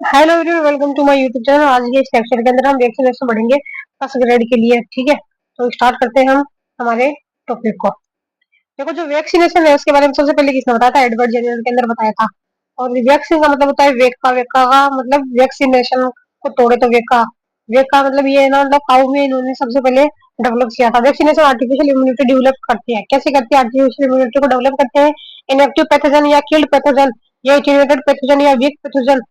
Hello everyone, welcome to my YouTube channel. आज के इस लेक्चर के अंदर हम वैक्सीनेशन पढ़ेंगे फर्स्ट ग्रेड के लिए। ठीक है, तो स्टार्ट करते हैं हम हमारे टॉपिक को। देखो, जो वैक्सीनेशन है उसके बारे में सबसे पहले किसने बताया था? एडवर्ड जेनर के अंदर बताया था। और वैक्सीन का मतलब होता है वेका। वेका का मतलब वैक्सीनेशन को तोड़े तो वेका। वेका मतलब ये है ना, मतलब काउ में इन्होंने सबसे पहले डेवलप किया था। वैक्सीनेशन आर्टिफिशियल इम्यूनिटी डेवलप करती है। कैसे करती है? आर्टिफिशियल इम्यूनिटी को डेवलप करते हैं इनएक्टिव पैथोजन या किल्ड पैथोजन या इटेनेटेड पैथोजन या वीक पैथोजन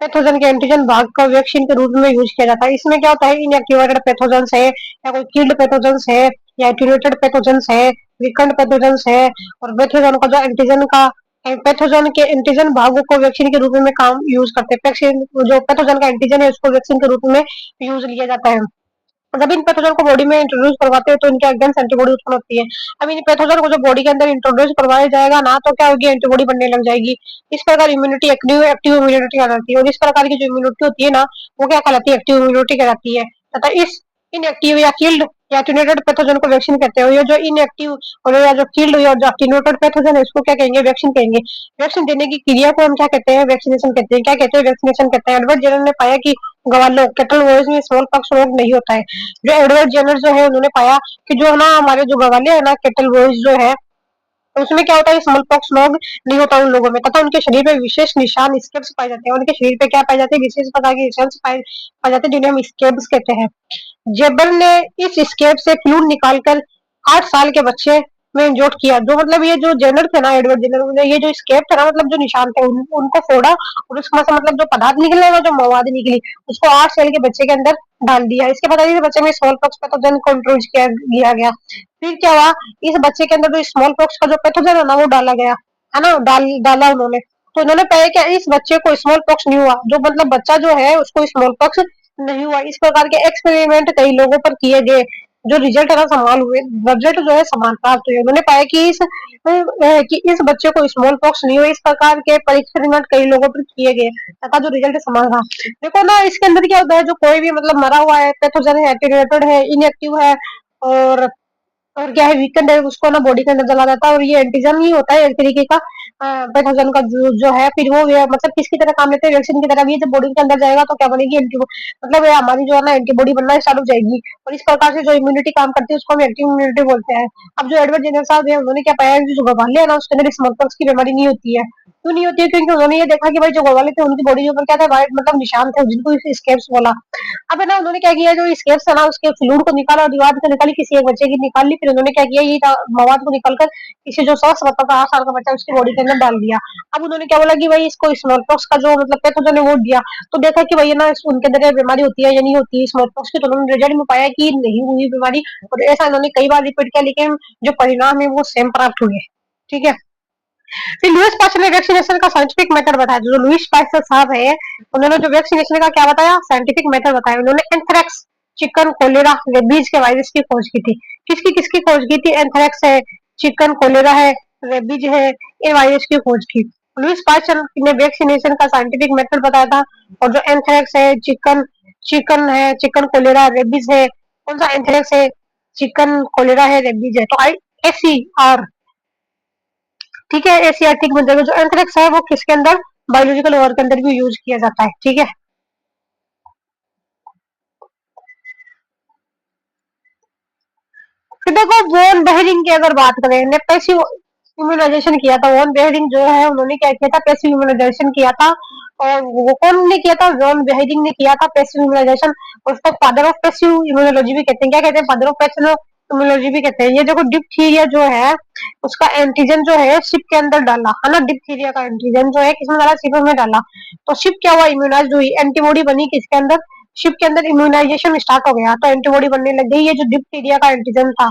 पैथोजन के एंटीजन भाग का वैक्सीन के रूप में यूज किया जाता है। इसमें क्या होता है? इनएक्टिवेटेड पैथोजेंस है या कोई किल्ड पैथोजेंस है या एटीन्यूएटेड पैथोजेंस है, वीकेंड पैथोजेंस है। और पैथोजन का जो एंटीजन का पैथोजन के एंटीजन भागों को वैक्सीन के रूप में काम यूज करते हैं। वैक्सीन जो पैथोजन का एंटीजन है उसको वैक्सीन के रूप में यूज लिया जाता है। जब इन पैथोजन को बॉडी में इंट्रोड्यूस करवाते हैं तो इनके अगेंस्ट एंटीबॉडी उत्पन्न होती है। अब इन पैथोजन को जो बॉडी के अंदर इंट्रोड्यूस करवाया जाएगा ना, तो क्या होगी? एंटीबॉडी बनने लग जाएगी। इस प्रकार इम्यूनिटी एक्टिव एक्टिव इम्यूनिटी कहलाती है। और इस प्रकार की जो इम्यूनिटी होती है ना, वो क्या कहलाती है? एक्टिव इम्यूनिटी कहलाती है। तथा इस इनएक्टिव या किल्ड या एटीन्यूएटेड पैथोजन को वैक्सीन कहते हैं। ये जो इनएक्टिव और या जो किल्ड या जो एटीन्यूएटेड पैथोजन है इसको क्या कहेंगे? वैक्सीन कहेंगे। वैक्सीन देने की क्रिया को हम क्या कहते हैं? वैक्सीनेशन कहते हैं। क्या कहते हैं? वैक्सीनेशन कहते हैं। एडवर्ड जेनर ने पाया कि ग्वालो कैटल वॉयस में स्मॉल पॉक्स रोग नहीं होता है। जो एडवर्ड जेनर जो है उन्होंने पाया कि जो है ना, हमारे जो गवाले है ना, कैटल वॉयस जो है, तो उसमें क्या होता है? स्मॉल पॉक्स रोग नहीं होता उन लोगों में। तथा उनके शरीर में विशेष निशान स्केब्स पाए जाते हैं। उनके शरीर पे क्या पाए जाते हैं? विशेष प्रकार के निशान पाए जाते हैं जिन्हें हम स्केब्स कहते हैं। जेबर ने इस स्केप से फ्लूइड निकालकर 8 साल के बच्चे में इंजेक्ट किया। जो मतलब ये जो जेनर थे ना, एडवर्ड जेनर, उन्होंने ये जो स्केप था ना, मतलब जो निशान थे उनको फोड़ा और उसमें से मतलब जो पदार्थ निकले ना, जो मवाद निकली, उसको 8 साल के बच्चे के अंदर डाल दिया। इसके बाद इस बच्चे में स्मॉल पॉक्स पैथोजन को इंट्रोड्यूस किया लिया गया। फिर क्या हुआ? इस बच्चे के अंदर जो स्मॉल पॉक्स का जो पैथोजन है ना, वो डाला गया, है ना, डाला उन्होंने। तो उन्होंने पाया कि इस बच्चे को स्मॉल पॉक्स नहीं हुआ। जो मतलब बच्चा जो है उसको स्मॉल पॉक्स नहीं हुआ। इस प्रकार के एक्सपेरिमेंट कई लोगों पर किए गए। जो रिजल्ट है ना, समान हुए। रिजल्ट जो है समान प्राप्त हुए। उन्होंने पाया कि इस बच्चे को स्मॉल पॉक्स नहीं हुआ। इस प्रकार के एक्सपेरिमेंट कई लोगों पर किए गए तथा जो रिजल्ट समान रहा। देखो ना, इसके अंदर क्या होता है? जो कोई भी मतलब मरा हुआ है, पैथोजन है, एटीन्यूएटेड है, इनएक्टिव है और क्या है, वीकेंड है, उसको ना बॉडी के अंदर चला जाता है। और ये एंटीजन ही होता है एक तरीके का पैथोजन का जो है। फिर वो ये मतलब किसकी तरह काम लेते हैं? वैक्सीन की तरह। भी जब बॉडी के अंदर जाएगा तो क्या बनेगी? मतलब ये हमारी जो है ना, एंटीबॉडी बनना स्टार्ट हो जाएगी। और इस प्रकार से जो इम्यूनिटी काम करती है उसको हम एक्टिव इम्यूनिटी बोलते हैं। अब जो एडवर्ड जेनर साहब है उन्होंने क्या पाया कि जो गवाले है ना, उसके अंदर स्मॉलपॉक्स की बीमारी नहीं होती है। क्यों नहीं होती है? क्योंकि उन्होंने ये देखा कि भाई जो गवाले थे उनकी बॉडी के ऊपर क्या था? वाइट मतलब निशान थे, जिनको स्केब्स बोला। अब है ना, उन्होंने क्या किया? जो स्केप्स है ना, उसके फ्लूइड को निकाला और दीवार से निकाली, किसी एक बच्चे की निकाल ली। फिर उन्होंने क्या किया? ये मवाद को निकालकर किसी जो शख्स बता था 8 साल का बच्चा, उसकी बॉडी के अंदर डाल दिया। अब उन्होंने क्या बोला कि भाई इसको स्मॉल पॉक्स का जो मतलब पैथोजन है वो दिया। तो देखा कि भाई ना, उनके अंदर ये बीमारी होती है या नहीं होती है स्मॉल पॉक्स की। तो उन्होंने रिजल्ट में पाया कि नहीं हुई बीमारी। और ऐसा उन्होंने कई बार रिपीट किया, लेकिन जो परिणाम है वो सेम प्राप्त हुए। ठीक है। फिर लुईस पास्चर ने वैक्सीनेशन का साइंटिफिक मेथड बताया। जो लुईस पास्चर साहब है, उन्होंने जो वैक्सीनेशन का क्या बताया? साइंटिफिक मेथड बताया। उन्होंने एंथ्रेक्स, चिकन, कोलेरा, रेबीज के वायरस की खोज की थी। किसकी किसकी खोज की थी? एंथ्रेक्स है, चिकन, कोलेरा है, रेबीज है, इन वायरस की खोज की। लुईस पास्चर ने वैक्सीनेशन का साइंटिफिक मेथड बताया था। और जो एंथ्रेक्स है, चिकन चिकन है, चिकन, कोलेरा, रेबीज है, कौन सा? एंथ्रेक्स है, चिकन, कोलेरा है, रेबीज है। तो आई SER, ठीक है, एशियाटिक बन जाएगा। जो एंथ्रेक्स है वो किसके अंदर? बायोलॉजिकल वॉर के अंदर भी यूज किया जाता है। ठीक है। फिर देखो, वॉन बेहरिंग की अगर बात करें, ने पैसिव इम्यूनाइजेशन किया था। वॉन बेहरिंग जो है उन्होंने क्या किया था? पैसिव इम्यूनाइजेशन किया था। और वो कौन ने किया था? वॉन बेहरिंग ने किया था पैसिव इम्यूनाइजेशन। उसको फादर ऑफ पैसिव इम्यूनोलॉजी भी कहते हैं। क्या कहते हैं? फादर ऑफ पैसिव इम्यूनोलॉजी भी कहते हैं। ये देखो, डिप्थीरिया जो है उसका एंटीजन जो है शिप के अंदर डाला, है ना। डिप्थीरिया का एंटीजन जो है किसमें डाला? शिप में डाला। तो शिप क्या हुआ? इम्यूनाइज हुई, एंटीबॉडी बनी किसके अंदर? शिप के अंदर। इम्यूनाइजेशन स्टार्ट हो गया तो एंटीबॉडी बनने लग गई। ये जो डिप्थीरिया का एंटीजन था।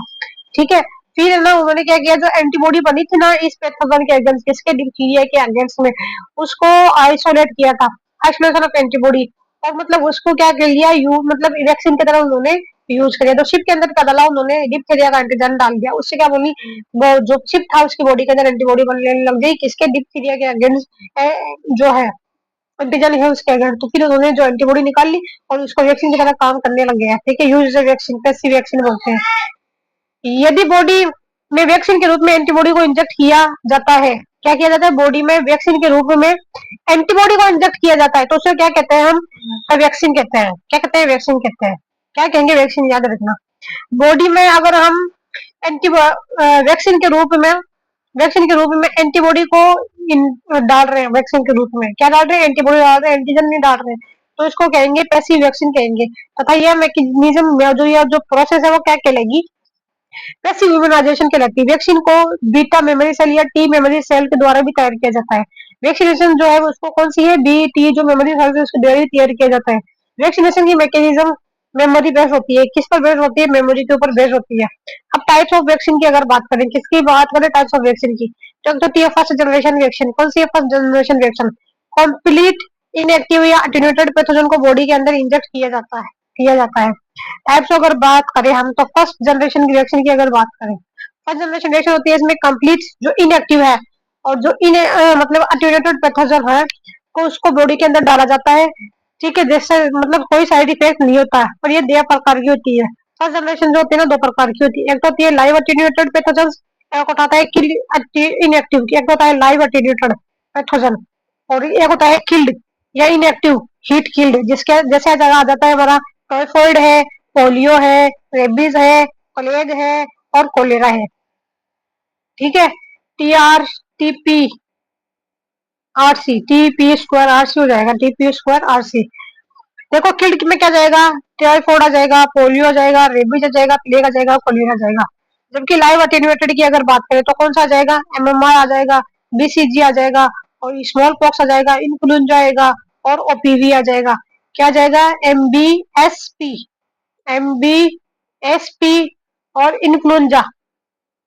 ठीक है। फिर है ना, उन्होंने क्या किया? जो एंटीबॉडी बनी थी ना इस पैथोजन के अगेंस्ट, किसके? डिप्थीरिया के अगेंस्ट में, उसको आइसोलेट किया था। Isolation of antibody. और मतलब उसको क्या कर लिया? मतलब वैक्सीन की तरह उन्होंने यूज किया। तो शिप के अंदर क्या डाला उन्होंने? डिप्थीरिया का एंटीजन डाल दिया। उससे क्या बोली? वो जो शिप था उसकी बॉडी के अंदर एंटीबॉडी बनने लग गई, किसके? डिप्थीरिया के अगेंस्ट जो है एंटीजन है उसके अगेंस्ट। तो फिर उन्होंने जो एंटीबॉडी निकाल ली और उसको वैक्सीन की तरह काम करने लग गया। ठीक है। यूज वैक्सीन, पैसिव वैक्सीन बोलते हैं। यदि बॉडी में वैक्सीन के रूप में एंटीबॉडी को इंजेक्ट किया जाता है क्या किया जाता है, बॉडी में वैक्सीन के रूप में एंटीबॉडी को इंजेक्ट किया जाता है, तो उसे क्या कहते हैं हम, वैक्सीन कहते हैं। क्या कहते हैं, वैक्सीन कहते हैं। क्या कहेंगे, वैक्सीन, याद रखना। बॉडी में अगर हम एंटी वैक्सीन के रूप में एंटीबॉडी को डाल रहे हैं, वैक्सीन के रूप में क्या डाल रहे हैं, एंटीबॉडी डाल रहे हैं, एंटीजन नहीं डाल रहे हैं, तो इसको कहेंगे पैसिव वैक्सीन कहेंगे। तथा यह मैकेनिज्म जो प्रोसेस है वो क्या कहलाएगी, पैसिव इम्यूनाइजेशन कहलाती है। वैक्सीन को बीटा मेमोरी सेल या टी मेमोरी सेल के द्वारा भी तैयार किया जाता है। वैक्सीनेशन जो है उसको कौन सी है, बी टी जो मेमोरी सेल है उसके द्वारा ही तैयार किया जाता है। वैक्सीनेशन की मैकेनिज्म मेमोरी बेस्ड होती है, किस पर बेस्ड होती है, मेमोरी के ऊपर बेस्ड होती है। अब टाइप्स ऑफ वैक्सीन की अगर बात करें, किसकी बात करें, टाइप्स ऑफ वैक्सीन की, तो एक होती है फर्स्ट जनरेशन वैक्सीन। कौन सी है first generation vaccine, complete inactive या अटेन्यूएटेड पैथोजन को बॉडी के अंदर इंजेक्ट किया जाता है। टाइप्स अगर बात करें हम, तो फर्स्ट जनरेशन की वैक्सीन की अगर बात करें, फर्स्ट जनरेशन वैक्सीन होती है इसमें कंप्लीट जो इनएक्टिव है और जो मतलब अटेन्यूएटेड पैथोजन है को उसको बॉडी के अंदर डाला जाता है, ठीक है, जिससे मतलब कोई साइड इफेक्ट नहीं होता है, और ये 2 प्रकार की होती है। फर्स्ट जनरेशन जो होती है ना 2 प्रकार की होती है, एक तो होती है लाइव अटेन्यूएटेड पैथोजन, एक होता है किल्ड इनएक्टिव, एक होता है लाइव अटेन्यूएटेड पैथोजन, और एक होता है किल्ड या इनएक्टिव हीट किल्ड, जिसके जैसे जगह आ जाता है हमारा टाइफॉइड है, पोलियो है, रेबीज है, प्लेग है और कोलेरा है, ठीक है। T R T P R C, T P square R C हो जाएगा, T P square R C. देखो किल्ड में क्या जाएगा, टाइफॉइड आ जाएगा, पोलियो आ जाएगा, रेबीज आ जाएगा, प्लेग आ जाएगा, कोलेरा आ जाएगा। जबकि लाइव अटेन्यूएटेड की अगर बात करें तो कौन सा आ जाएगा, एमएमआर आ जाएगा, बीसीजी आ जाएगा और स्मॉल पॉक्स आ जाएगा, इन्फ्लुएंजा आएगा और ओपीवी आ जाएगा। क्या आ जाएगा, एमबीएसपी, एमबीएसपी और इन्फ्लुएंजा,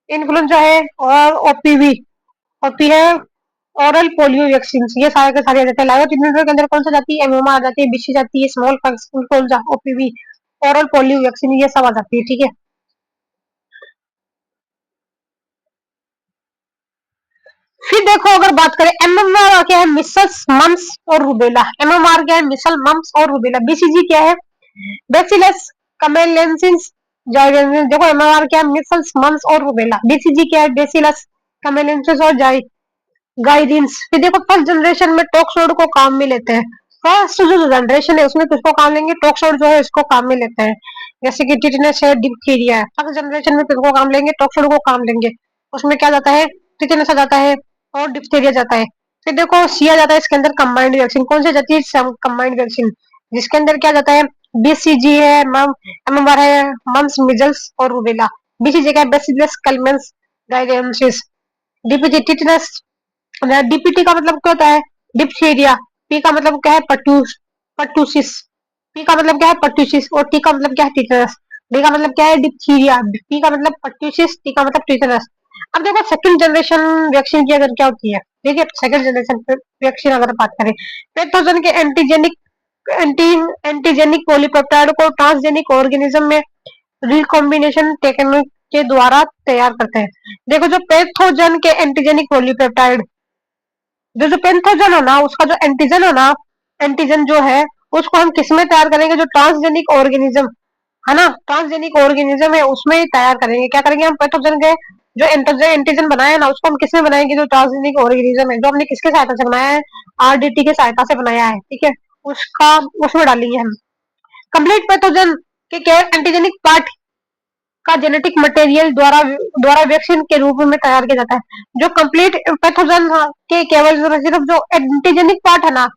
इन्फ्लुएंजा है, और ओपीवी, ओपी है ओरल पोलियो वैक्सीन, ये सारे के सारे आ जाते हैं। लाइव अटेन्यूएटेड के अंदर कौन सा जाती है, एमएमआर आ जाती है, बीसी जाती है, small pox, influenza, OPV, oral polio vaccine, ये सब आ जाती है, ठीक है। फिर देखो अगर बात करें एमएमआर क्या है, मिसल्स, मम्स और रूबेला। एमएमआर क्या है, मिसल, मम्स और रूबेला। बीसीजी क्या है, बैसिलस कमेलेंसिस जाइरेंसिस। देखो एमएमआर क्या है, मिसल्स, मम्स और रूबेला। बीसीजी क्या है, बैसिलस कमेलेंसिस और गाइडेंस। फिर देखो फर्स्ट जनरेशन में टॉक्सोड को काम में लेते हैं। फर्स्ट जो जनरेशन है उसमें किसको काम लेंगे, टॉक्सोड जो है इसको काम में लेते हैं, जैसे कि टिटनेस है, डिप्थीरिया है। फर्स्ट जनरेशन में किसको काम लेंगे, टॉक्सोड को काम लेंगे। उसमें क्या जाता है, टिटनेस आ जाता है और डिप्थीरिया जाता है। फिर देखो सी आ जाता है इसके अंदर कंबाइंड वैक्सीन। कौन सी जाती है, कंबाइंड वैक्सीन, जिसके अंदर क्या जाता है, बीसीजी है, एमएमआर है, मम्स, मिजल्स और रूबेला। बीसीजी का बेसिलस कलमेंस गाइडेंसिस। डीपीटी टिटनेस, डीपीटी का मतलब क्या होता है, डिप्थीरिया। पी का मतलब क्या है, पटूसिस। पी का मतलब क्या है, पटूसिस, और टी का मतलब क्या है, टीटनस। डी का मतलब क्या है, डिप्थीरिया। पी का मतलब पटूसिस, टी का मतलब टीटनस। अब देखो सेकंड जनरेशन वैक्सीन की अगर क्या होती है, देखिए सेकंड जनरेशन वैक्सीन अगर बात करें, पैथोजन के एंटी एंटीजेनिक पॉलीपेप्टाइड को ट्रांसजेनिक ऑर्गेनिज्म में रिकॉम्बिनेशन टेक्निक के द्वारा तैयार करते हैं। देखो जो पैथोजन के एंटीजेनिक पॉलीपेप्टाइड, जो पैथोजन है ना उसका जो एंटीजन है ना, एंटीजन जो है उसको हम किसमें तैयार करेंगे, जो ट्रांसजेनिक ऑर्गेनिज्म है ना, ट्रांसजेनिक ऑर्गेनिज्म है उसमें ही तैयार करेंगे। क्या करेंगे हम, पैथोजन के जो एंटीजन बनाया है ना उसको हम किसमें बनाएंगे, जो ट्रांसजेनिक ऑर्गेनिज्म है, जो हमने किसके सहायता से बनाया है, आरडीटी के सहायता से बनाया है, ठीक है, उसका उसमें डालेंगे हम। कंप्लीट पैथोजन के क्या एंटीजेनिक पार्ट का जेनेटिक मटेरियल द्वारा द्वारा वैक्सीन के रूप में तैयार किया जाता है। जो कंप्लीट पैथोजन के केवल सिर्फ जो एंटीजेनिक पार्ट है ना,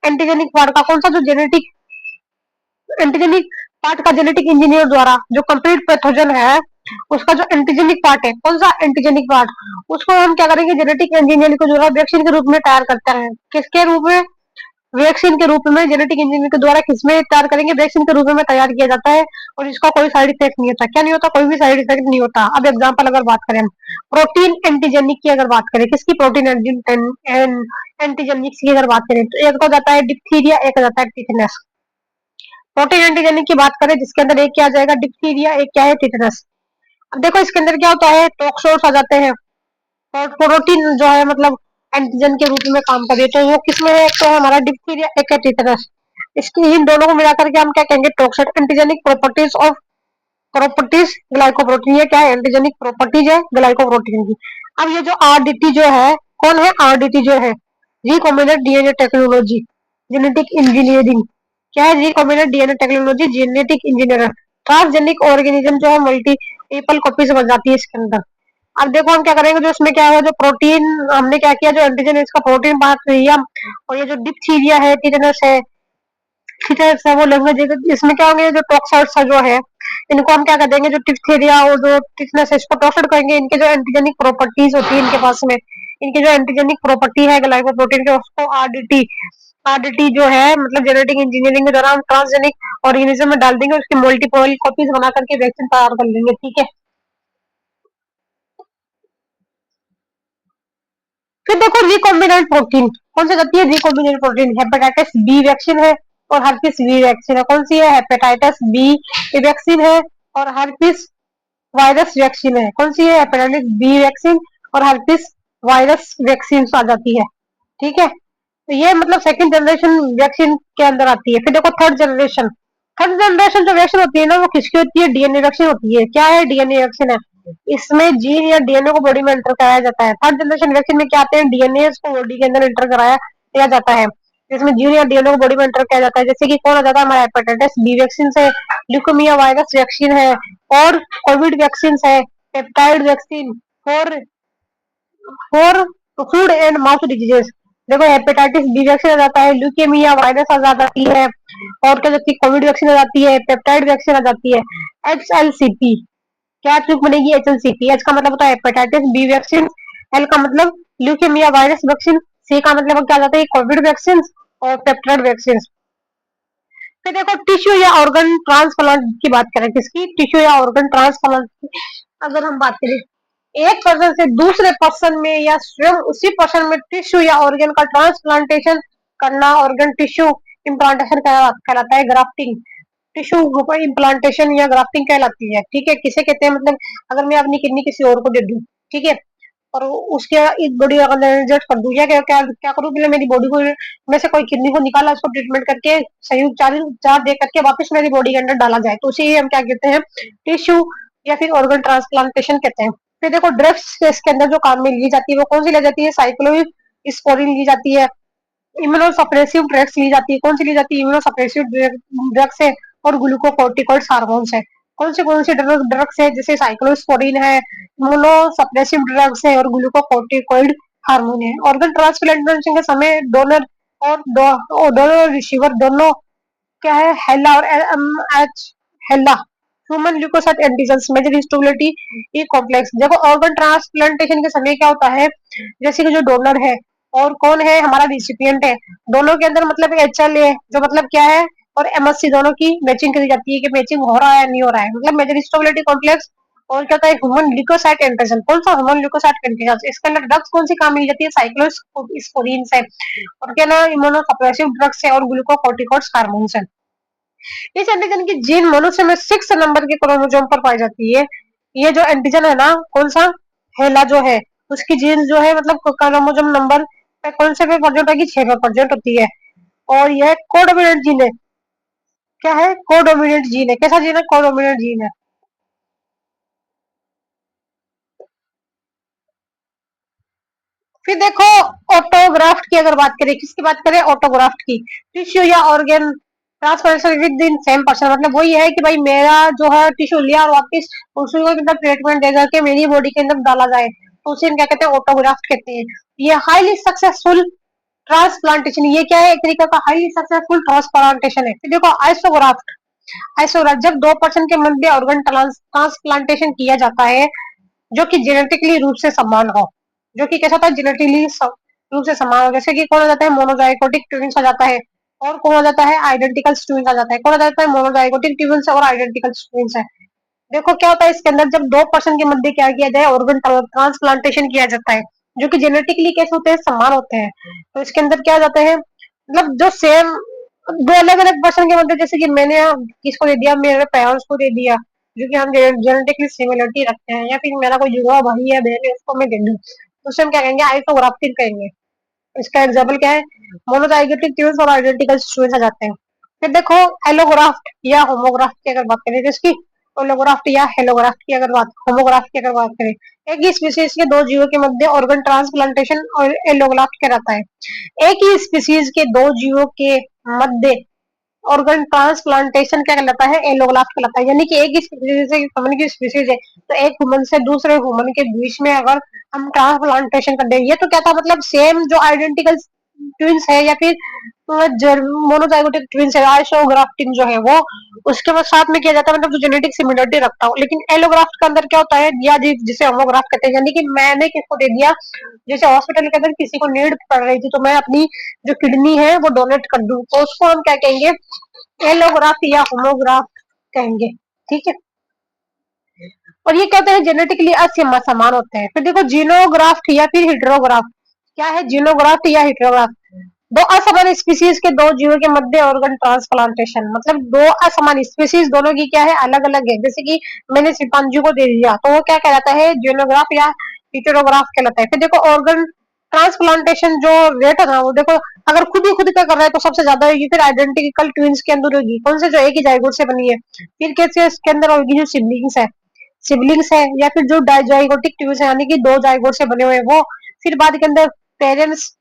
एंटीजेनिक पार्ट का कौन सा जो जेनेटिक एंटीजेनिक पार्ट का जेनेटिक इंजीनियर द्वारा जो कंप्लीट पैथोजन है उसका जो एंटीजेनिक पार्ट है, कौन सा एंटीजेनिक पार्ट, उसको हम क्या करेंगे, जेनेटिक इंजीनियरिंग को जो वैक्सीन के रूप में तैयार करते हैं। किसके रूप में, वैक्सीन के रूप में, जेनेटिक इंजीनियरिंग के द्वारा किसमें तैयार करेंगे, वैक्सीन के रूप में तैयार किया जाता है, और इसका कोई साइड इफेक्ट नहीं होता। क्या नहीं होता, कोई भी साइड इफेक्ट नहीं होता। अब एग्जांपल अगर बात करें, प्रोटीन एंटीजेनिक की अगर बात करें, किसकी, प्रोटीन एंटीजेनिक की अगर बात करें, तो एक तो जाता है डिप्थीरिया, एक जाता है टिटनस। प्रोटीन एंटीजेनिक की बात करें जिसके अंदर एक क्या आ जाएगा, डिप्थीरिया, एक क्या है, टिटनस। अब देखो इसके अंदर क्या होता है, टॉक्सोड्स आ जाते हैं, और प्रोटीन जो है मतलब एंटीजन के रूप में काम करे, तो वो किसमें है, एक तो है हमारा डिप्थीरिया, एक है टिटनस। इसकी इन दोनों को मिलाकर के हम क्या कहेंगे, toxic antigenic properties of glycoprotein. ये क्या है, एंटीजेनिक प्रॉपर्टीज है ग्लाइकोप्रोटीन की। अब ये जो आरडीटी जो है कौन है? आरडीटी जो है, recombinant DNA technology, genetic engineering. क्या है? Recombinant DNA technology, genetic engineer. Transgenic organism जो है मल्टीपल कॉपीज बन जाती है इसके अंदर। अब देखो हम क्या करेंगे, जो इसमें क्या है, जो प्रोटीन हमने क्या किया, जो एंटीजन है इसका प्रोटीन बात लिया, और ये जो डिप्थीरिया है, टिटेनस है, ठीक है, वो लैंग्वेज इसमें क्या होंगे, जो टॉक्साइड्स जो है, इनको हम क्या कर देंगे, जो डिप्थीरिया और जो टिटनेस है इसको टॉक्साइड करेंगे। इनके जो एंटीजेनिक प्रॉपर्टीज होती है इनके पास में, इनकी जो एंटीजेनिक प्रॉपर्टी है ग्लाइकोप्रोटीन के, उसको आरडीटी, आरडीटी जो है मतलब जेनेटिक इंजीनियरिंग के द्वारा हम ट्रांसजेनिक ऑर्गेनिज्म में डाल देंगे, उसकी मल्टीपल कॉपीज बना करके वैक्सीन तैयार कर लेंगे। ठीक है, फिर देखो रिकॉम्बिनेंट प्रोटीन कौन सी जाती है? Recombinant protein hepatitis B vaccine है और हर्पिस बी वैक्सीन है। कौन सी है? हेपेटाइटिस बी वैक्सीन है और हर्पिस वायरस वैक्सीन है। कौन सी है? हेपेटाइटिस बी वैक्सीन और हर्पिस वायरस वैक्सीन आ जाती है। ठीक है, तो ये मतलब सेकंड जनरेशन वैक्सीन के अंदर आती है। फिर देखो थर्ड जनरेशन, थर्ड जनरेशन जो वैक्सीन होती है ना, वो किसकी होती है? डीएनए वैक्सीन होती है। क्या है? डीएनए वैक्सीन है। इसमें जीन या डीएनए को बॉडी में एंटर कराया जाता है। थर्ड जनरेशन वैक्सीन में क्या आते हैं? डीएनए को बॉडी के अंदर एंटर कराया किया जाता है। इसमें जीन या डीएनए को बॉडी में एंटर किया जाता है। जैसे कि कौन आ जाता है? हमारा हेपेटाइटिस बी वैक्सीन है, ल्यूकेमिया वायरस वैक्सीन है, और कोविड वैक्सीन है, peptide vaccine for for food and mouth diseases. देखो हेपेटाइटिस बी वैक्सीन आ जाता है, ल्यूकेमिया वायरस आ जाती है, और क्या जाती है? कोविड वैक्सीन आ जाती है, पेप्टाइड वैक्सीन आ जाती है। एचएलसीपी, क्या ट्रिक बनेगी? एचएलसीपी। एच का मतलब होता है हेपेटाइटिस बी वैक्सीन, एल का मतलब ल्यूकेमिया वायरस वैक्सीन, सी का मतलब क्या जाता है? कोविड वैक्सीन और पेप्टाइड वैक्सीन। फिर देखो टिश्यू या ऑर्गन ट्रांसप्लांट की बात करें, किसकी? टिश्यू या ऑर्गन ट्रांसप्लांट की अगर हम बात करें, एक पर्सन से दूसरे पर्सन में या स्वयं उसी पर्सन में टिश्यू या ऑर्गन का ट्रांसप्लांटेशन करना ऑर्गन टिश्यू इम्प्लांटेशन कहलाता है। ग्राफ्टिंग टिश्यू इम्प्लांटेशन या ग्राफ्टिंग कहलाती है। ठीक है, किसे कहते हैं? मतलब अगर मैं अपनी किडनी किसी और को दे दूं, ठीक है, और उसके इस बॉडी अगर रिजेक्ट कर दूं, या क्या क्या क्या करूं? पहले मेरी बॉडी को में से कोई किडनी को निकाला, उसको ट्रीटमेंट करके सही उपचार दे करके वापस मेरी बॉडी के अंदर डाला जाए, तो उसे ही हम क्या कहते हैं? टिश्यू या फिर ऑर्गन ट्रांसप्लांटेशन कहते हैं। फिर देखो ड्रग्स इसके अंदर जो काम में ली जाती है वो कौन सी ली जाती है? साइक्लोस्पोरिन ली जाती है, इम्यूनोसप्रेसिव ड्रग्स ली जाती है। कौन सी ली जाती है? इम्यूनोसप्रेसिव ड्रग्स है और ग्लूकोकोर्टिकॉइड्स हार्मोन्स है। कौन सी ड्रग्स है? जैसे साइक्लोस्पोरिन है, इम्यूनोसप्रेसिव ड्रग्स है और ग्लूकोकोर्टिकॉइड हार्मोन है। ऑर्गन ट्रांसप्लांटेशन के समय डोनर और डोनर रिसीवर दोनों क्या है? हेला और एच हेला, ह्यूमन ल्यूकोसाइट एंटीजन मेजर हिस्टोबिलिटी ई कॉम्प्लेक्स। देखो ऑर्गन ट्रांसप्लांटेशन के समय क्या होता है, जैसे कि जो डोनर है और कौन है? हमारा रिसिपिएंट है, दोनों के अंदर मतलब एचएल है जो मतलब क्या है, और एमएससी दोनों की मैचिंग करी जाती है कि मैचिंग हो रहा है नहीं हो रहा है, मतलब मेजर हिस्टोबिलिटी कॉम्प्लेक्स। और क्या होता है? Human leukocyte antigen. कौन सा? Human leukocyte antigen. इसके अंदर ड्रग्स कौन सी काम मिल जाती है? साइक्लोस्पोरिन है, और क्या ना इम्यूनोसप्रेसिव ड्रग्स है और ग्लूकोकोर्टिकॉइड्स हार्मोन्स है। इस एंटीजन की जीन मनुष्य में 6 नंबर के क्रोमोसोम पर पाई जाती है। ये जो एंटीजन है ना, कौन सा? हेला जो है, उसकी जीन जो है मतलब क्रोमोसोम नंबर कौन से पे प्रेजेंट होगी? 6 पे प्रेजेंट होती है। और यह कोडोमिनेंट जीन है। क्या है? कोडोमिनेंट जीन है। कैसा जीन है? कोडोमिनेंट जीन है। फिर देखो ऑटोग्राफ्ट की अगर बात करें, किसकी बात करें? ऑटोग्राफ्ट की। टिश्यू या organ transplantation with in same person, मतलब वही है कि भाई मेरा जो है टिश्यू लिया और वापस उसी को मतलब ट्रीटमेंट दे करके मेरी बॉडी के अंदर डाला जाए, तो उसे हम क्या कहते हैं? ऑटोग्राफ्ट कहते हैं। ये हाईली सक्सेसफुल ट्रांसप्लांटेशन, ये क्या है? एक तरीका का हाईली सक्सेसफुल ट्रांसप्लांटेशन है। फिर देखो आइसोग्राफ्ट, आइसोग्राफ्ट जब दो पर्सन के मध्य ऑर्गन ट्रांसप्लांटेशन किया जाता है जो कि जेनेटिकली रूप से समान हो, जो कि कैसा था? जेनेटिकली रूप से समान हो। जैसे कि कौन आ जाता है? मोनोजाइगोटिक ट्विंस आ जाता है, और कौन आ जाता है? आइडेंटिकल ट्विंस आ जाता है। कौन आ जाता है? मोनोजाइगोटिक ट्विंस और आइडेंटिकल ट्विंस है। देखो क्या होता है इसके अंदर, जब दो पर्सन के मध्य क्या किया जाए? ऑर्गन ट्रांसप्लांटेशन किया जाता है, जो कि जेनेटिकली कैसे होते हैं? समान होते हैं। तो इसके अंदर क्या जाते हैं, मतलब जो सेम दो अलग अलग पर्सन के मध्य, जैसे कि मैंने किसको दे दिया? मेरे पेरेंट्स को दे दिया, जो कि हम जेनेटिकली सिमिलरिटी रखते हैं, या फिर मेरा कोई जुड़वा भाई या बहन है उसको मैं दे दूं, तो उसे हम क्या कहेंगे? आइसोग्राफ्टिंग कहेंगे। इसका एग्जाम्पल क्या है? मोनोजाइगोटिक ट्विंस और आइडेंटिकल ट्विंस आ जाते हैं। फिर देखो एलोग्राफ्ट या होमोग्राफ्ट की अगर बात करें, तो इसकी ओलोग्राफ्ट या हेलोग्राफ्ट की अगर बात होमोग्राफ्ट की अगर बात करें, एक ही स्पीसीज के दो जीवों के मध्य ऑर्गन ट्रांसप्लांटेशन और एलोग्राफ्ट कहलाता है। एक ही स्पीसीज के दो जीवों के मध्य ऑर्गन ट्रांसप्लांटेशन क्या कहलाता है, एलोग्राफ्ट कहलाता है। यानी कि एक ही स्पीसीज से ह्यूमन की स्पीसीज है, तो एक ह्यूमन से दूसरे ह्यूमन के बीच में अगर हम ट्रांसप्लांटेशन कर दें, ये तो क्या था मतलब सेम जो आइडेंटिकल ट्विंस है या फिर मोनोजाइगोटिक ट्विंस है, आइसोग्राफ्टिंग जो है वो उसके बाद साथ में किया जाता है, मतलब जो जेनेटिक सिमिलरिटी रखता हो। लेकिन एलोग्राफ्ट के अंदर क्या होता है, या जिसे होमोग्राफ्ट कहते हैं, यानी कि मैंने किसको दे दिया, जैसे हॉस्पिटल के अंदर किसी को नीड पड़ रही थी तो मैं अपनी जो किडनी है वो डोनेट कर दूं, तो उसको हम क्या कहेंगे, एलोग्राफ्ट या होमोग्राफ्ट कहेंगे। ठीक है, और ये क्या होता है, जेनेटिकली असमान होते हैं। फिर देखो जीनोग्राफ्ट या फिर हिट्रोग्राफ्ट, क्या है जीनोग्राफ्ट या हिट्रोग्राफ्ट, दो असमान स्पीसीज के दो जीवों के मध्य ऑर्गन ट्रांसप्लांटेशन, मतलब दो असमान स्पीसीज दोनों की क्या है, अलग अलग है। जैसे कि मैंने चिंपांजी को दे दिया तो वो क्या कहलाता है, जीनोग्राफ या हिट्रोग्राफ कहलाता है। फिर देखो ऑर्गन ट्रांसप्लांटेशन जो रेट है ना, वो देखो अगर खुद ही खुद का कर रहा है तो सबसे ज्यादा होगी, फिर आइडेंटिकल ट्विंस के अंदर होगी, कौन से जो एक ही जाइगोट से बनी है। फिर कैसे इसके अंदर होगी जो सिबलिंग्स है या फिर जो डाइजाइगोटिक ट्विंस है, यानी कि दो जाइगोट से बने हुए वो। फिर बाद के अंदर पेरेंट्स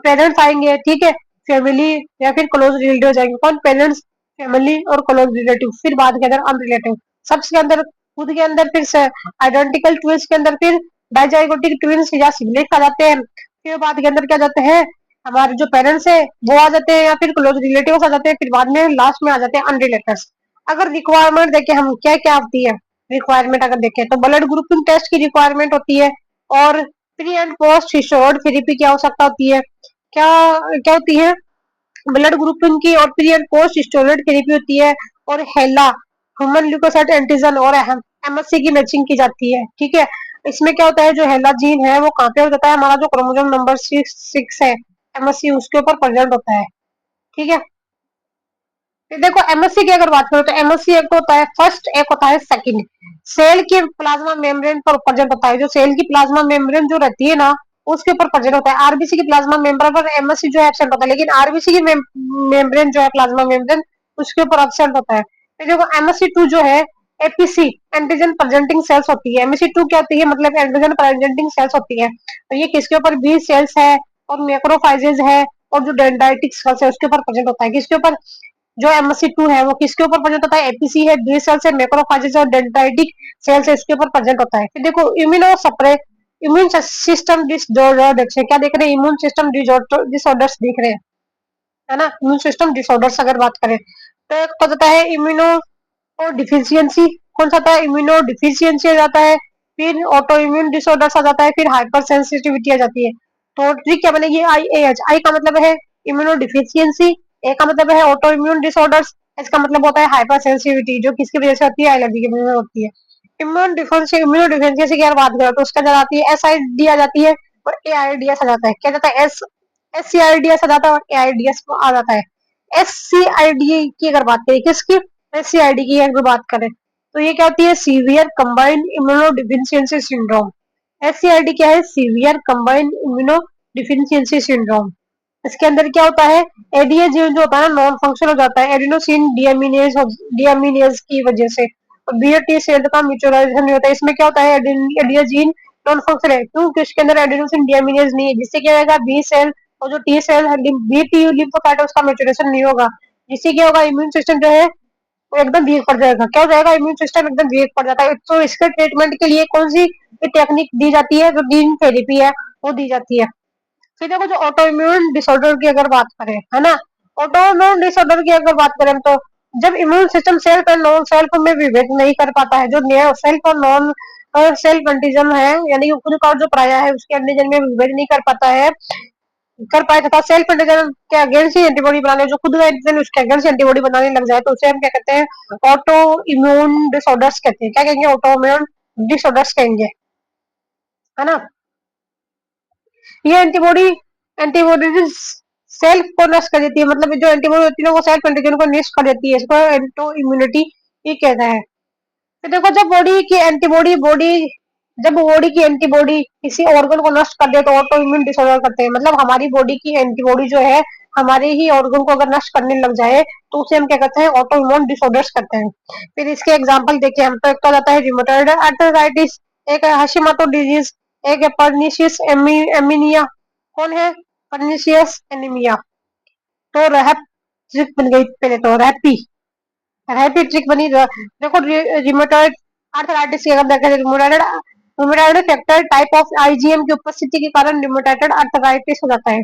पेरेंट्स आएंगे, ठीक है, फैमिली या फिर क्लोज रिलेटिव हो जाएंगे। कौन, पेरेंट्स, फैमिली और क्लोज रिलेटिव। फिर बाद के अंदर अनरिलेटिव, सबसे अंदर खुद के अंदर फिर से आइडेंटिकल ट्विंस के अंदर फिर डाइजाइगोटिक ट्विंस या सिबलिंग्स आ जाते हैं। फिर बाद के अंदर क्या जाते हैं, हमारे जो पेरेंट्स है वो आ जाते हैं या फिर क्लोज रिलेटिव आ जाते हैं। फिर बाद में लास्ट में आ जाते हैं अनरिलेटेड। अगर रिक्वायरमेंट देखें हम, क्या क्या होती है रिक्वायरमेंट, अगर देखें तो ब्लड ग्रुपिंग टेस्ट की रिक्वायरमेंट होती है, और प्री एंड पोस्ट हिस्टोड थेरेपी की आवश्यकता होती है। क्या क्या होती है, ब्लड ग्रुपिंग की और pre and post steroid therapy होती है, और हेला ह्यूमन ल्यूकोसाइट एंटीजन और एमएससी की मैचिंग की जाती है। ठीक है, इसमें क्या होता है, जो हेला जीन है वो कहाँ पे होता है, हमारा जो क्रोमोसोम नंबर 6 है एमएससी उसके ऊपर प्रेजेंट होता है। ठीक है, फिर देखो एमएससी की अगर बात करो तो एमएससी एक तो होता है फर्स्ट, एक होता है सेकंड। सेल के प्लाज्मा मेम्ब्रेन पर प्रेजेंट होता है, जो सेल की प्लाज्मा मेम्ब्रेन जो रहती है ना उसके ऊपर प्रेजेंट होता है। आरबीसी की प्लाज्मा मेम्ब्रेन पर एमएससी जो है एब्सेंट होता है, लेकिन आरबीसी की मेम्ब्रेन जो है प्लाज्मा मेम्ब्रेन उसके ऊपर एब्सेंट होता है। फिर देखो एमएससी 2 जो है एपीसी एंटीजन प्रेजेंटिंग सेल्स होती है। एमएससी 2 क्या होती है, मतलब एंटीजन प्रेजेंटिंग सेल्स होती है, तो ये किसके ऊपर, बी सेल्स है और मैक्रोफाइजेज है, और जो डेंड्राइटिक सेल्स है उसके ऊपर प्रेजेंट होता है। किसके ऊपर, जो एमएससी 2 है वो किसके ऊपर प्रेजेंट होता है, एपीसी है, बी सेल्स है, मैक्रोफेजेस और डेंड्राइटिक सेल्स है, इसके ऊपर प्रेजेंट होता है। फिर देखो immuno suppress, immune system disorder, क्या देख रहे हैं, इम्यून सिस्टम डिसऑर्डर्स दिख रहे हैं, है ना, इम्यून सिस्टम डिसऑर्डर्स अगर बात करें तो एक तो होता है इम्यूनो डिफिशियंसी, कौन सा था, इम्यूनो डिफिशियंसी आ जाता है। फिर ऑटो इम्यून डिसऑर्डर्स आ जाता है, फिर हाइपर सेंसिटिविटी आ जाती है। तो ट्रिक क्या बनेगी, आईएएच, आई का मतलब है इम्यूनो डिफिशियंसी, ए का मतलब है ऑटो इम्यून डिसऑर्डर्स, एच का मतलब होता है हाइपर सेंसिटिविटी, जो किसकी वजह से होती है, एलर्जी की वजह से होती है। इम्यूनो डिफिशियंसी की अगर बात करें तो उसका जाती है एसआईडी आ जाती है, और एआईडीएस आ जाता है। क्या जाता है, एससीआईडीएस आ जाता है और एआईडीएस आ जाता है। एससीआईडी की अगर बात करें, किसकी, एससीआईडी की अगर बात करें तो ये क्या होती है, सीवियर कंबाइंड इम्यूनोडिफिशियंसी सिंड्रोम। एससीआईडी क्या है, सीवियर कंबाइंड इम्यूनोडिफिशियंसी सिंड्रोम। इसके अंदर क्या होता है, एडीएज जो होता है ना नॉन फंक्शन हो जाता है एडिनोसिन डियामिनेज की वजह से, बीआरटी सेल का म्यूचुअलाइजेशन नहीं होता है। इसमें क्या होता है, एडियाजीन नॉन फंक्शन है क्योंकि इसके अंदर एडिनोसिन डियामिनेज नहीं है, जिससे क्या होगा, बी सेल और जो T cell B T lymphocyte है उसका मैच्योरेशन नहीं होगा, जिससे क्या होगा, इम्यून सिस्टम जो है वो एकदम वीक पड़ जाएगा। क्या हो जाएगा, इम्यून सिस्टम एकदम वीक पड़ जाता है। तो इसके ट्रीटमेंट के लिए कौन सी टेक्निक दी जाती है, जो जीन थेरेपी है वो दी जाती है। फिर देखो जो ऑटो इम्यून डिसऑर्डर की अगर बात करें, है ना, ऑटो इम्यून डिसऑर्डर की अगर बात करें तो जब immune system self and non self में विभेद नहीं कर पाता है, जो सेल्फ और नॉन सेल्फ एंटीजन है, यानी कि खुद का और जो पराया है उसके एंटीजन में विभेद नहीं कर पाता है, कर पाए तथा सेल्फ एंटीजन के अगेंस्ट ही एंटीबॉडी बनाने, जो खुद का एंटीजन उसके अगेंस्ट एंटीबॉडी बनाने लग जाए, तो उसे हम क्या कहते हैं, ऑटो इम्यून डिसऑर्डर्स कहते हैं। क्या कहेंगे, ऑटो इम्यून डिसऑर्डर्स कहेंगे, है ना। ये एंटीबॉडी एंटीबॉडी सेल्फ को नष्ट कर देती है, मतलब जो एंटीबॉडी होती है वो सेल्फ एंटीजन को नष्ट कर देती है, इसको एंटो इम्यूनिटी ये कहता है। तो देखो जब बॉडी की एंटीबॉडी किसी ऑर्गन को नष्ट कर दे तो ऑटो इम्यून डिसऑर्डर करते हैं, मतलब हमारी बॉडी की एंटीबॉडी जो है हमारे ही ऑर्गन को अगर नष्ट करने लग जाए तो उसे हम क्या कहते हैं, ऑटो इम्यून डिसऑर्डर्स कहते हैं। फिर इसके एग्जांपल देखिए हम, तो एक तो आ जाता है रिमोटॉइड आर्थराइटिस, एक है हाशिमोटो डिजीज, एक है पर्निशियस एमीनिया। कौन है पर्निशियस एनीमिया? तो रहप ट्रिक बन गई पहले, तो रैपी रैपी ट्रिक बनी। देखो रिमोटॉइड आर्थराइटिस की अगर देखें, rheumatoid rheumatoid factor type of IgM की उपस्थिति के कारण रिमोटॉइड आर्थराइटिस हो जाता है।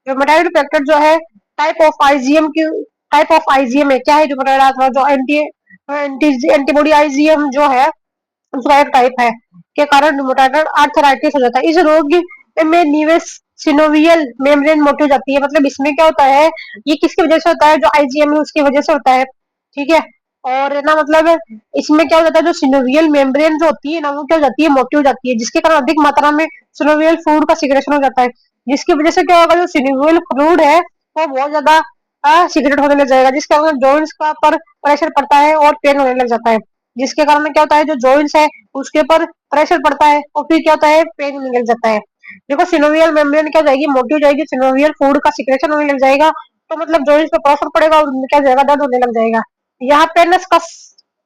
रिमोटॉइड फैक्टर जो है टाइप ऑफ आईजीएम है। क्या है रिमोटॉइड आर्थराइटिस? जो एंटीबॉडी आईजीएम जो है उसका एक टाइप है, के कारण रिमोटॉइड आर्थराइटिस हो जाता है। इस रोग में निवेश सिनोवियल मेम्ब्रेन मोटी हो जाती है। मतलब इसमें क्या होता है, ये किसकी वजह से होता है? जो आईजीएम है उसकी वजह से होता है, ठीक है। और ना मतलब इसमें क्या हो जाता है, जो सिनोवियल मेम्ब्रेन जो होती है ना, वो क्या हो जाती है, मोटी हो जाती है, जिसके कारण अधिक मात्रा में सिनोवियल फ्लूइड का सिक्रेशन हो जाता है। जिसकी वजह से क्या होगा, जो सिनोवियल फ्लूइड है वो बहुत ज्यादा सिक्रेट होने लग जाएगा, जिसके कारण जॉइंट्स का पर प्रेशर पड़ता है और पेन होने लग जाता है। जिसके कारण क्या होता है, जो जॉइंट्स है उसके ऊपर प्रेशर पड़ता है और फिर क्या होता है, पेन होने लग जाता है। देखो सिनोवियल मेम्ब्रेन क्या हो जाएगी, मोटी हो जाएगी, सिनोवियल फ्लूइड का सिक्रेशन होने लग जाएगा, तो मतलब जॉइंट्स पे प्रेशर पड़ेगा और क्या हो जाएगा, दर्द होने लग जाएगा। यहाँ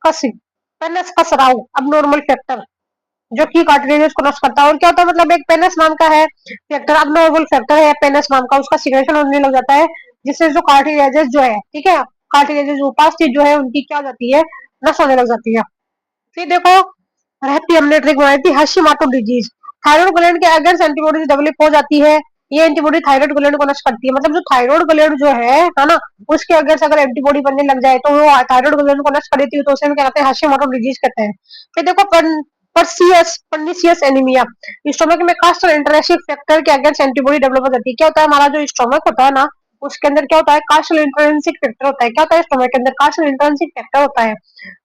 कस पेनस कसराउ अब नॉर्मल फैक्टर जो की कार्टिलेज को नष्ट करता है। और क्या होता है, मतलब एक पेनस नाम का है फैक्टर, अब नॉर्मल फैक्टर है पेनस नाम का, उसका सिक्रेशन होने लग जाता है, जिससे जो कार्टिलेजेस जो है, ठीक है, कार्टिलेजेस उपास चीज जो है उनकी क्या हो जाती है, नष्ट होने लग जाती है। फिर देखो रहती हमने ट्रिक बनाई थी हाशिमाटो डिजीज। थायराइड ग्लैंड के अगेंस्ट एंटीबॉडीज डेवलप हो जाती है। ये एंटीबॉडी थायराइड ग्लैंड को नष्ट करती है। मतलब जो थायराइड ग्लैंड जो है ना, उसके अगेंस्ट अगर एंटीबॉडी बनने लग जाए तो वो थायराइड ग्लैंड को नष्ट कर देती है, तो उसे हम क्या कहते हैं, हाशिमाटो डिजीज कहते हैं। फिर देखो पर्निशियस एनीमिया, स्टोमक में कास्ट और इंटरेक्शन फैक्टर के अगेंस्ट एंटीबॉडी डेवलप हो जाती है। क्या होता है, हमारा जो स्टोमक होता है ना, उसके अंदर क्या होता है, कास्ट और इंटरेंसिक फैक्टर होता है। क्या होता है, स्टोमक के अंदर कास्ट और इंटरेंसिक फैक्टर होता है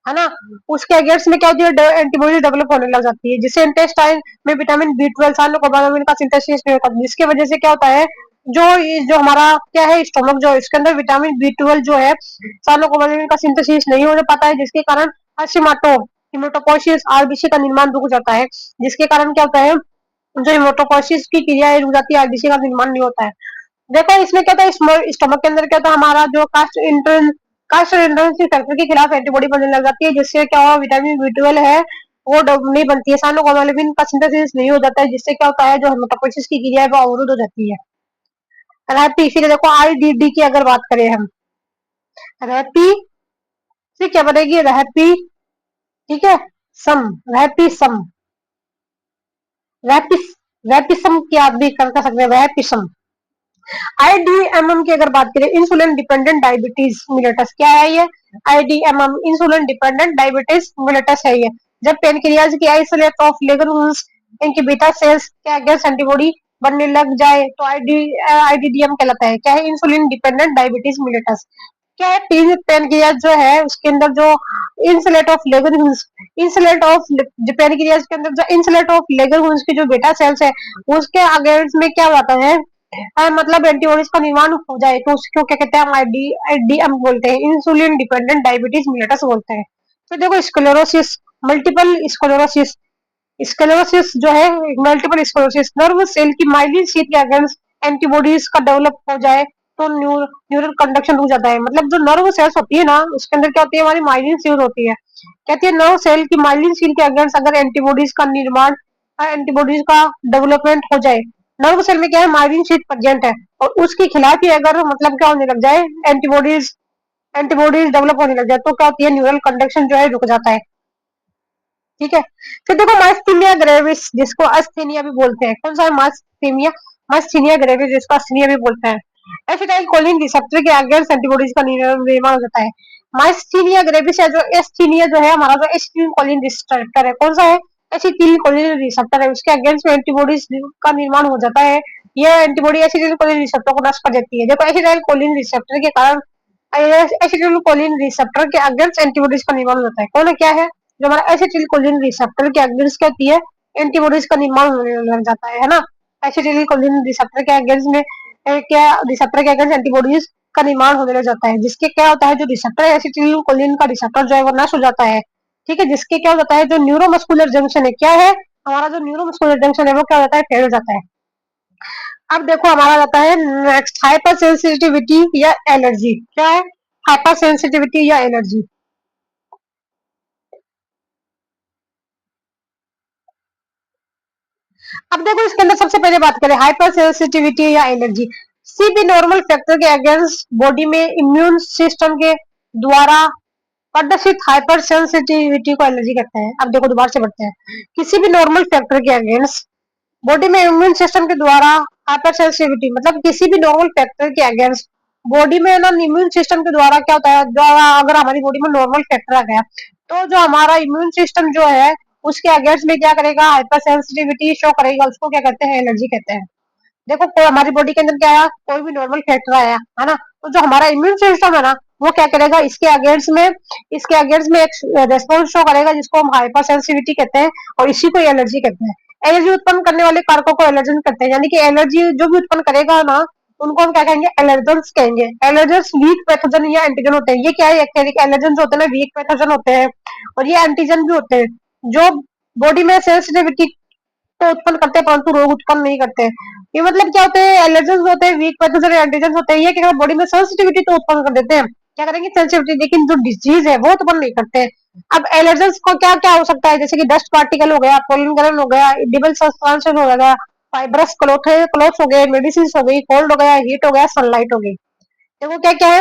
ना। उसके अगेंस्ट में क्या होती है, एंटीबॉडी डेवलप होने लग जाती है, जिससे इंटेस्टाइन में विटामिन बी 12 साइनोकोबालामिन का सिंथेसिस नहीं होता, जिसकी वजह से क्या होता है, जो हमारा क्या है स्टोमक जो है, इसके अंदर विटामिन बी 12 जो है साइनोकोबालामिन का सिंथेसिस नहीं हो पाता है, जिसके कारण हाशिमाटो हिमेटोपोसिस आरबीसी का निर्माण रुक जाता है। जिसके कारण क्या होता है, जो हिमेटोपोसिस की क्रिया है रुक जाती है, आरबीसी का निर्माण नहीं होता है। देखो इसमें क्या होता है, स्टमक के अंदर क्या होता है, हमारा जो कास्ट इंटरेंसी फैक्टर के खिलाफ एंटीबॉडी बनने लग जाती है, जिससे क्या हुआ, विटामिन बी 12 है वो नहीं बनती है, साइनोकोबालामिन का सिंथेसिस नहीं हो जाता है, जिससे क्या होता है, जो हेमेटोपोइसिस की क्रिया है वो अवरुद्ध हो जाती है। रैपी, फिर देखो आईडीडी की अगर बात करें हम, रैपी से क्या बनेगी, रैपी, ठीक है, सम, रैपी सम, रैपिस रैपिसम की आप भी कर सकते हैं, रैपिसम। आईडीएमएम की अगर बात करें, इंसुलिन डिपेंडेंट डायबिटीज मिलेटस, क्या है ये, आईडीएमएम इंसुलिन डिपेंडेंट डायबिटीज मिलेटस है ये। जब पेनक्रियाज की आइसोलेट ऑफ लेगर्स इनकी बीटा सेल्स के अगेंस्ट एंटीबॉडी बनने लग जाए तो आईडीडीएम कहलाता है। क्या है, इंसुलिन डिपेंडेंट डायबिटीज मिलेटस। क्या है, पेनक्रियाज जो है उसके अंदर जो insulate of leggers insulate of pancreas के अंदर जो इंसुलेट ऑफ लेगर्स की जो बीटा सेल्स है उसके अगेंस्ट में क्या होता है, मतलब एंटीबॉडीज का निर्माण हो जाए तो उसको क्या कहते हैं, हम आईडीएम बोलते हैं, इंसुलिन डिपेंडेंट डायबिटीज मिलेटस बोलते हैं। तो देखो स्क्लेरोसिस, मल्टीपल स्क्लेरोसिस, स्क्लेरोसिस जो है मल्टीपल स्क्लेरोसिस, नर्व सेल की माइलिन शीट के अगेंस्ट एंटीबॉडीज का डेवलप हो जाए तो न्यूरल कंडक्शन रुक जाता है। मतलब जो नर्व सेल्स होती है ना उसके अंदर क्या होती है, हमारी माइलिन शीट होती है, कहती है नर्व सेल की माइलिन शीट के अगेंस्ट अगर एंटीबॉडीज का निर्माण, एंटीबॉडीज का डेवलपमेंट हो जाए, नर्व सेल में क्या है, माइलिन शीट प्रेजेंट है और उसके खिलाफ ही अगर मतलब क्या होने लग जाए, एंटीबॉडीज एंटीबॉडीज डेवलप होने लग जाए तो क्या होती है, न्यूरल कंडक्शन जो है रुक जाता है, ठीक है। फिर देखो माइस्थीनिया ग्रेविस जिसको अस्थेनिया भी बोलते हैं, कौन सा है, माइस्थीनिया, माइस्थीनिया ग्रेविस जिसको अस्थेनिया भी बोलते हैं, एसिटाइल कोलिन रिसेप्टर के अगेंस्ट एंटीबॉडीज का निर्माण हो जाता है। माइस्थीनिया ग्रेविस है, जो एस्थीनिया जो है हमारा, जो एसिटाइल कोलिन रिसेप्टर है, कौन सा है, एसिटाइल कोलिन रिसेप्टर है, उसके अगेंस्ट में एंटीबॉडीज का निर्माण हो जाता है। यह एंटीबॉडी एसिटाइल कोलिन रिसेप्टर को नष्ट कर देती है। देखो एसिटाइल कोलिन रिसेप्टर के कारण एसिटाइल कोलिन रिसेप्टर के अगेंस्ट एंटीबॉडीज का निर्माण होता है। कौन है, क्या है, जो हमारा एसिटिल कोलिन रिसेप्टर के अगेंस्ट क्या होती है, एंटीबॉडीज का निर्माण होने लग जाता है ना। एसिटिल कोलिन रिसेप्टर के अगेंस्ट में क्या, रिसेप्टर के अगेंस्ट एंटीबॉडीज का निर्माण होने लग जाता है, जिसके क्या होता है, जो रिसेप्टर है एसिटिल कोलिन का रिसेप्टर जो है वो नष्ट हो जाता है, ठीक है। जिसके क्या हो जाता है, जो न्यूरोमस्कुलर जंक्शन है, क्या है, हमारा जो न्यूरोमस्कुलर जंक्शन है वो क्या हो जाता है, फेल हो जाता है। अब देखो हमारा रहता है नेक्स्ट हाइपर सेंसिटिविटी या एलर्जी। क्या है हाइपर सेंसिटिविटी या एलर्जी? अब देखो इसके अंदर सबसे पहले बात करें हाइपर सेंसिटिविटी या एलर्जी। किसी भी नॉर्मल फैक्टर के अगेंस्ट बॉडी में इम्यून सिस्टम के द्वारा प्रदर्शित हाइपर सेंसिटिविटी को एलर्जी कहते हैं। अब देखो दोबारा से बढ़ते हैं। किसी भी नॉर्मल फैक्टर के अगेंस्ट बॉडी में इम्यून सिस्टम के द्वारा हाइपर सेंसिटिविटी मतलब किसी भी नॉर्मल फैक्टर के अगेंस्ट बॉडी में ना इम्यून सिस्टम के द्वारा क्या होता है, अगर हमारी बॉडी में नॉर्मल फैक्टर आ गया तो जो हमारा इम्यून सिस्टम जो है उसके अगेंस्ट में क्या करेगा, हाइपर सेंसिटिविटी शो करेगा। उसको क्या कहते हैं, एलर्जी कहते हैं। देखो कोई हमारी बॉडी के अंदर क्या आया, कोई भी नॉर्मल फैक्टर आया है ना, तो जो हमारा इम्यून सिस्टम है ना वो क्या करेगा, इसके अगेंस्ट में एक रेस्पॉन्स शो करेगा जिसको हम हाइपर सेंसिटिविटी कहते हैं और इसी को एलर्जी कहते हैं। एलर्जी उत्पन्न करने वाले कारकों को एलर्जन कहते हैं, यानी कि एलर्जी जो भी उत्पन्न करेगा ना उनको हम क्या कहेंगे, एलर्जेंस कहेंगे। एलर्जेंस वीक पैथोजन या एंटीजन होते हैं। ये क्या है, एलर्जेंस होते हैं ना वीक पैथोजन होते हैं और ये एंटीजन भी होते हैं जो बॉडी में सेंसिटिविटी तो उत्पन्न करते हैं परंतु रोग उत्पन्न नहीं करते। ये मतलब क्या होते हैं, एलर्जेंस होते हैं, वीक पैथोजन एंटीजन होते हैं। ये क्या बॉडी में सेंसिटिविटी तो उत्पन्न कर देते हैं, क्या करेंगे सेंसिटिविटी, लेकिन जो डिजीज है वो उत्पन्न नहीं करते। अब एलर्जेंस को क्या क्या हो सकता है, जैसे कि डस्ट पार्टिकल हो गया, पोलन ग्रेन हो गया, एडिबल सब्सटेंसेस हो गया, फाइब्रस क्लॉथ्स हो गए, मेडिसिन हो गई, कोल्ड हो गया, हीट हो गया, सनलाइट हो गई। देखो क्या क्या है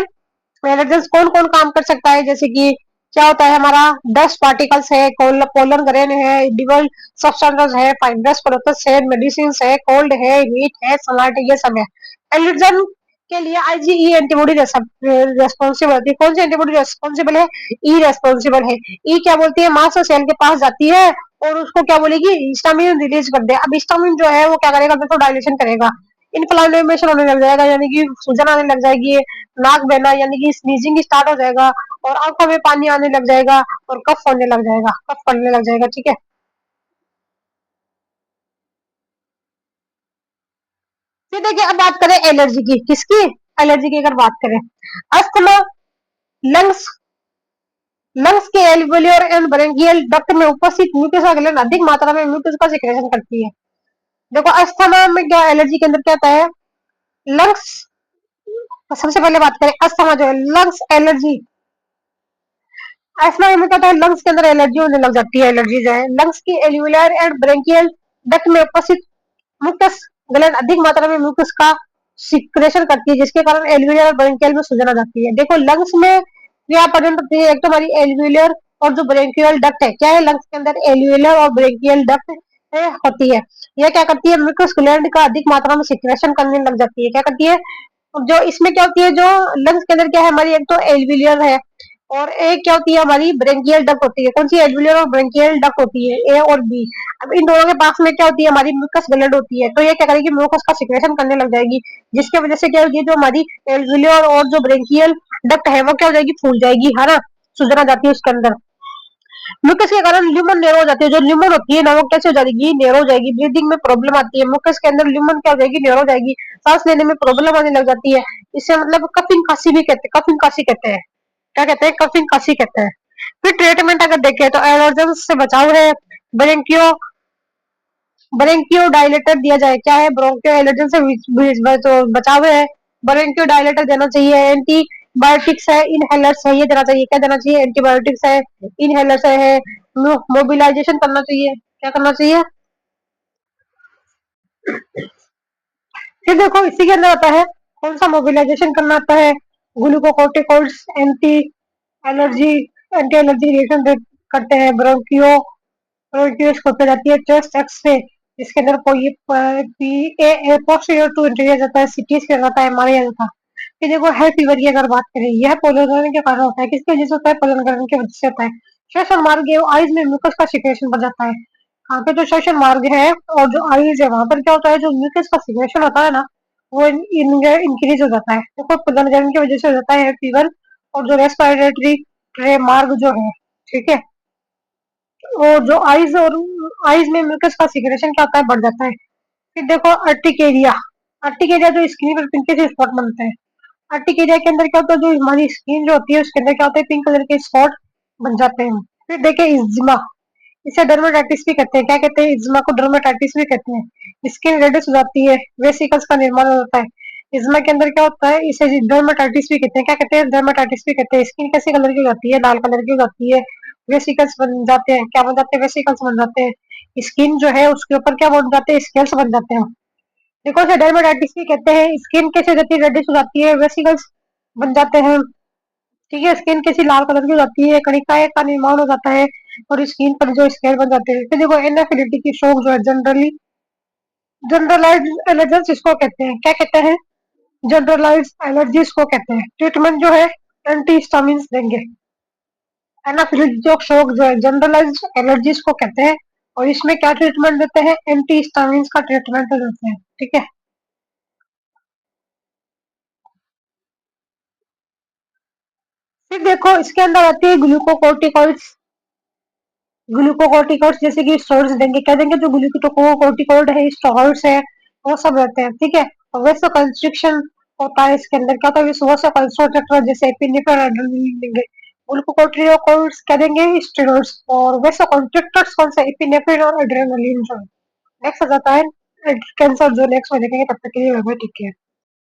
एलर्जेंस, कौन कौन काम कर सकता है, जैसे कि क्या होता है हमारा डस्ट पार्टिकल्स है, पोलन ग्रेन है, एडिबल सब्सटेंसेस है, फाइब्रस क्लोथ्स है, मेडिसिन है, कोल्ड है, हीट है, सनलाइट है, ये सब है। एलर्जन के लिए आईजीई एंटीबॉडी रेस्पॉन्सिबल होती है। कौन सी एंटीबॉडी रेस्पॉन्सिबल है, ई रेस्पॉन्सिबल है। ई क्या बोलती है, मास सेल के पास जाती है और उसको क्या बोलेगी, हिस्टामिन रिलीज कर दे। अब हिस्टामिन जो है वो क्या करेगा, तो डायलेशन करेगा, इन्फ्लामेशन होने लग जाएगा, यानी कि सूजन आने लग जाएगी, नाक बहना यानी कि स्नीजिंग स्टार्ट हो जाएगा और आंखों में पानी आने लग जाएगा और कफ होने लग जाएगा, कफ पड़ने लग जाएगा। ठीक है, फिर देखिए अब बात करें एलर्जी की, किसकी, एलर्जी की अगर बात करें, अस्थमा, लंग्स लंग्स के एल्वियोलर एंड ब्रेंकियल डक्ट में उपस्थित म्यूकस का ग्लैंड अधिक मात्रा में म्यूकस का सिक्रेशन करती है। देखो अस्थमा में क्या एलर्जी के अंदर क्या होता है, लंग्स, सबसे पहले बात करें अस्थमा जो है लंग्स एलर्जी, अस्थमा में क्या होता है, लंग्स के अंदर एलर्जी होने लग जाती है। एलर्जी जो है लंग्स की एल्वियोलर एंड ब्रेंकियल डक्ट में उपस्थित म्यूकस ग्लैंड अधिक मात्रा में म्यूकस का सिक्रेशन करती है जिसके कारण एल्वियोलर और ब्रेंकियल में सूजन आ जाती है। देखो लंग्स में क्या प्रेजेंट होती है, एक तो हमारी एल्वियोलर और जो ब्रेंकियल डक्ट है, क्या है लंग्स के अंदर एल्वियोलर और ब्रेंकियल डक्ट होती है। यह क्या करती है, म्यूकस ग्लैंड का अधिक मात्रा में सिक्रेशन करने लग जाती है। क्या करती है, जो इसमें क्या होती है, जो लंग्स के अंदर क्या है हमारी, एक तो एल्वियोलर है और एक क्या होती है हमारी ब्रेंकियल डक्ट होती है। कौन सी, एल्वियोलर और ब्रेंकियल डक्ट होती है, ए और बी। अब इन दोनों के पास में क्या होती है, हमारी म्यूकस ग्लैंड होती है, तो ये क्या करेगी, म्यूकस का सिक्रेशन करने लग जाएगी जिसकी वजह से क्या होगी, जो हमारी एल्वियोलर और जो ब्रेंकियल डक्ट है वो क्या हो जाएगी, फूल जाएगी, है ना, सूजन आ जाती है उसके अंदर। म्यूकस के कारण ल्यूमन नेरो हो जाती है, जो ल्यूमन होती है ना वो कैसे हो जाएगी, नेरो हो जाएगी। ब्रीदिंग में प्रॉब्लम आती है, म्यूकस के अंदर ल्यूमन क्या हो जाएगी, नेरो हो जाएगी, सांस लेने में प्रॉब्लम आने लग जाती है। इसे मतलब कफिंग खांसी भी कहते हैं, कफिंग खांसी कहते हैं, क्या कहते हैं, कफिंग खांसी कहते हैं। फिर ट्रीटमेंट अगर देखें तो एलर्जन से बचाव है, ब्रेंकियो ब्रेंकियो डायलेटर दिया जाए, क्या है, ब्रोंकियो एलर्जन से तो बचाव है, ब्रेंकियो डायलेटर देना चाहिए, एंटीबायोटिक्स है, इनहेलर्स है, ये देना चाहिए, क्या देना चाहिए, एंटीबायोटिक्स है, इनहेलर्स है, मोबिलाइजेशन करना चाहिए, क्या करना चाहिए। फिर देखो इसी के अंदर आता है कौन सा मोबिलाइजेशन करना आता है, glucocorticoids, allergy anti allergy reaction करते हैं, ब्रोंकियो ब्रोंकियोस्कोपी पे जाती है, चेस्ट एक्सरे जिसके अंदर कोई पीए पोस्टीरियर टू इंटीरियर जाता है, सीटी स्कैन आता है, एमआरआई जाता है। फिर देखो है फीवर की अगर बात करें, यह पोलन ग्रहण के कारण होता है, किसकी वजह से होता है, पोलन ग्रहण की वजह से होता है। श्वसन मार्ग एवं आइज में म्यूकस का सिक्रेशन बढ़ जाता है। यहाँ पे जो श्वसन मार्ग है और जो आइज है वहां पर क्या होता है, जो म्यूकस का सिक्रेशन होता है ना वो इंक्रीज हो जाता है। देखो पोलन ग्रहण की वजह से हो जाता है फीवर, और जो रेस्पिरेटरी ट्रे मार्ग जो है, ठीक है, और जो आईज में म्यूकस का सिक्रेशन क्या होता है, बढ़ जाता है। फिर देखो अर्टिकेरिया, अर्टिकेरिया जो स्किन पर पिंक से स्पॉट बनते हैं। अर्टिकेरिया के अंदर क्या होता है, जो हमारी स्किन जो होती है उसके अंदर क्या होता है, पिंक कलर के स्पॉट बन जाते हैं। फिर देखे इज्मा, इसे डर्मेटाइटिस भी कहते हैं। क्या कहते हैं? इज्मा को डर्मेटाइटिस भी कहते हैं। स्किन रेडिश हो जाती है, वेसिकल्स का निर्माण हो जाता है। इज्मा के अंदर क्या होता है? इसे डर्मेटाइटिस भी कहते हैं। क्या कहते हैं? डर्मेटाइटिस भी कहते हैं। स्किन कैसे कलर की हो जाती है? लाल कलर की हो जाती है। वेसिकल्स बन जाते हैं। क्या बन जाते हैं? वेसिकल्स बन जाते हैं। स्किन जो है उसके ऊपर क्या बन जाते हैं? स्केल्स बन जाते हैं। देखो इसे डर्मेटाइटिस भी कहते हैं। स्किन कैसे हो जाती है? रेडिश हो जाती है, वेसिकल्स बन जाते हैं। ठीक है, स्किन कैसी लाल कलर की हो जाती है, कणिकाएं का निर्माण हो जाता है और स्किन पर जो स्केल बन जाते हैं। फिर देखो एनाफिलिटी की शौक जो है जनरलाइज्ड एलर्जीज जिसको कहते हैं। क्या कहते हैं? जनरलाइज्ड एलर्जीज को कहते हैं। ट्रीटमेंट जो है एंटी हिस्टामिन्स देंगे। एनाफिलिप्टिक शॉक जो है जनरलाइज्ड एलर्जीज को कहते हैं और इसमें क्या ट्रीटमेंट देते हैं? एंटी हिस्टामिन्स का ट्रीटमेंट देते हैं। ठीक है, फिर देखो इसके अंदर आती है ग्लूकोकोर्टिकॉइड्स। ग्लूकोकोर्टिकॉइड्स जैसे कि स्टेरॉइड्स देंगे। क्या देंगे? जो ग्लूकोकोर्टिकॉइड है, स्टेरॉइड्स है, वो सब रहते हैं। ठीक है, और वैसे कंस्ट्रिक्शन होता है इसके अंदर। क्या होता है? वैसे कंस्ट्रक्टर जैसे एपिनेफ्रिन एड्रेनलिन देंगे। ग्लूकोकोर्टिकॉइड्स क्या देंगे? स्टेरॉइड्स। और वैसे कंस्ट्रक्टर्स कौन सा? एपिनेफ्रिन और एड्रेनलिन जो है। नेक्स्ट आ जाता है कैंसर जो नेक्स्ट में देखेंगे। तब तक के लिए बाय बाय, टेक केयर।